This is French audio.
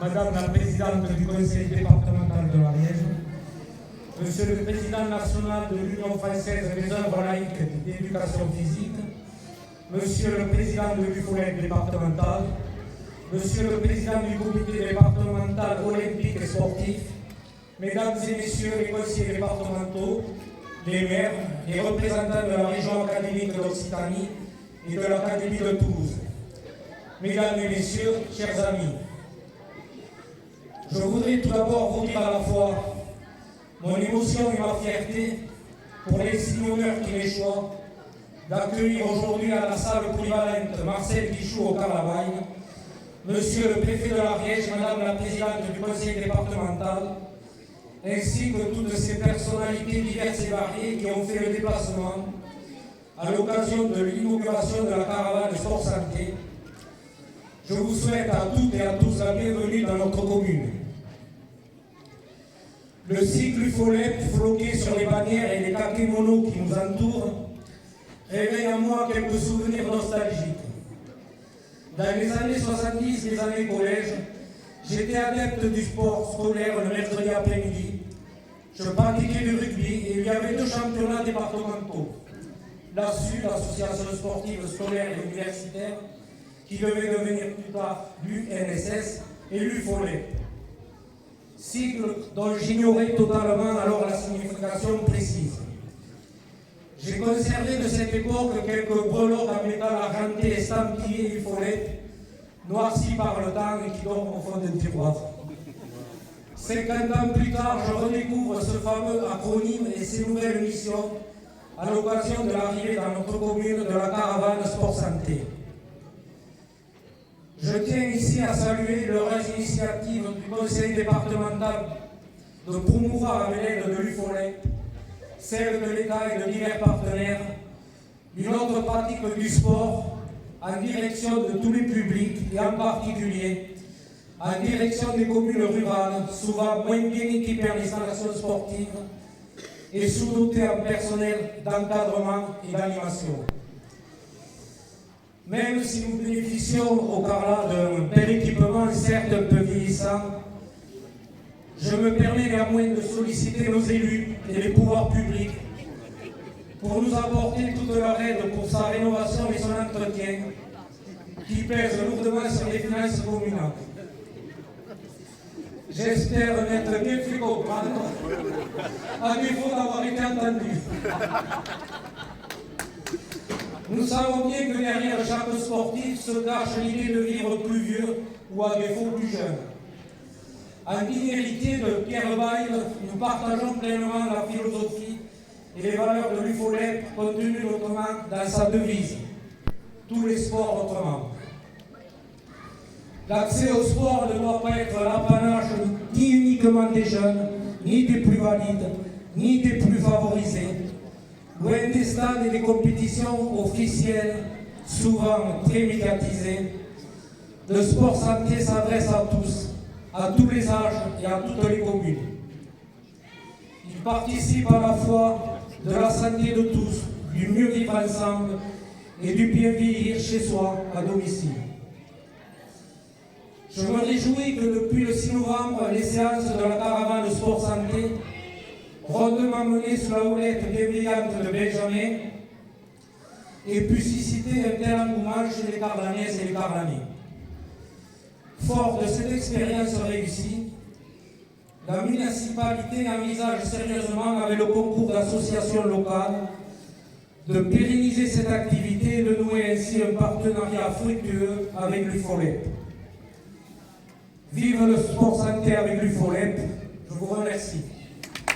Madame la Présidente du Conseil départemental de l'Ariège, Monsieur le Président national de l'Union française des œuvres laïques d'éducation physique, Monsieur le Président de l'UFOLEP départemental, Monsieur le Président du Comité départemental olympique et sportif, Mesdames et Messieurs les conseillers départementaux, les maires, les représentants de la région académique d'Occitanie et de l'Académie de Toulouse, Mesdames et Messieurs, chers amis, je voudrais tout d'abord vous dire à la fois mon émotion et ma fierté pour l'insigne honneur qui m'échoit d'accueillir aujourd'hui à la salle polyvalente Marcel Guichou au Carlavaille, Monsieur le préfet de l'Ariège, Madame la présidente du conseil départemental, ainsi que toutes ces personnalités diverses et variées qui ont fait le déplacement à l'occasion de l'inauguration de la caravane Sport Santé. Je vous souhaite à toutes et à tous la bienvenue dans notre commune. Le cycle UFOLEP floqué sur les bannières et les kakémonos qui nous entourent réveille en moi quelques souvenirs nostalgiques. Dans les années 70, les années collège, j'étais adepte du sport scolaire le mercredi après-midi. Je pratiquais du rugby et il y avait 2 championnats départementaux. L'ASU, l'association sportive scolaire et universitaire, qui devait devenir plus tard l'UNSS, et l'UFOLEP. Sigle dont j'ignorais totalement alors la signification précise. J'ai conservé de cette époque quelques breloques en métal argenté estampillés UFOLEP, noircis par le temps et qui dorment au fond d'un tiroir. 50 ans plus tard, je redécouvre ce fameux acronyme et ses nouvelles missions à l'occasion de l'arrivée dans notre commune de la caravane Sport Santé. Je tiens ici à saluer l'heureuse initiative du conseil départemental de promouvoir avec l'aide de l'UFOLEP, celle de l'État et de divers partenaires, une autre pratique du sport en direction de tous les publics et en particulier en direction des communes rurales, souvent moins bien équipées en installations sportives et sous-dotées en personnel d'encadrement et d'animation. Même si nous bénéficions au Carla d'un bel équipement, certes un peu vieillissant, je me permets néanmoins de solliciter nos élus et les pouvoirs publics pour nous apporter toute leur aide pour sa rénovation et son entretien qui pèse lourdement sur les finances communales. J'espère m'être bien fait comprendre, à défaut d'avoir été entendu. Nous savons bien que derrière chaque sportif se cache l'idée de vivre plus vieux ou à défaut plus jeune. En digne héritier de Pierre Bayle, nous partageons pleinement la philosophie et les valeurs de l'UFOLEP contenues notamment dans sa devise « Tous les sports autrement ». L'accès au sport ne doit pas être l'apanage ni uniquement des jeunes, ni des plus valides, ni des plus favorisés. Loin des stades et des compétitions officielles, souvent très médiatisées, le sport santé s'adresse à tous les âges et à toutes les communes. Il participe à la fois de la santé de tous, du mieux vivre ensemble et du bien vieillir chez soi, à domicile. Je me réjouis que depuis le 6 novembre, les séances de la caravane Sport Santé, rondement menées sous la houlette bienveillante de Benjamin, aient pu susciter un tel engouement chez les Carlanaises et les Carlanais. Fort de cette expérience réussie, la municipalité envisage sérieusement, avec le concours d'associations locales, de pérenniser cette activité et de nouer ainsi un partenariat fructueux avec l'UFOLEP. Vive le sport santé avec l'UFOLEP, je vous remercie.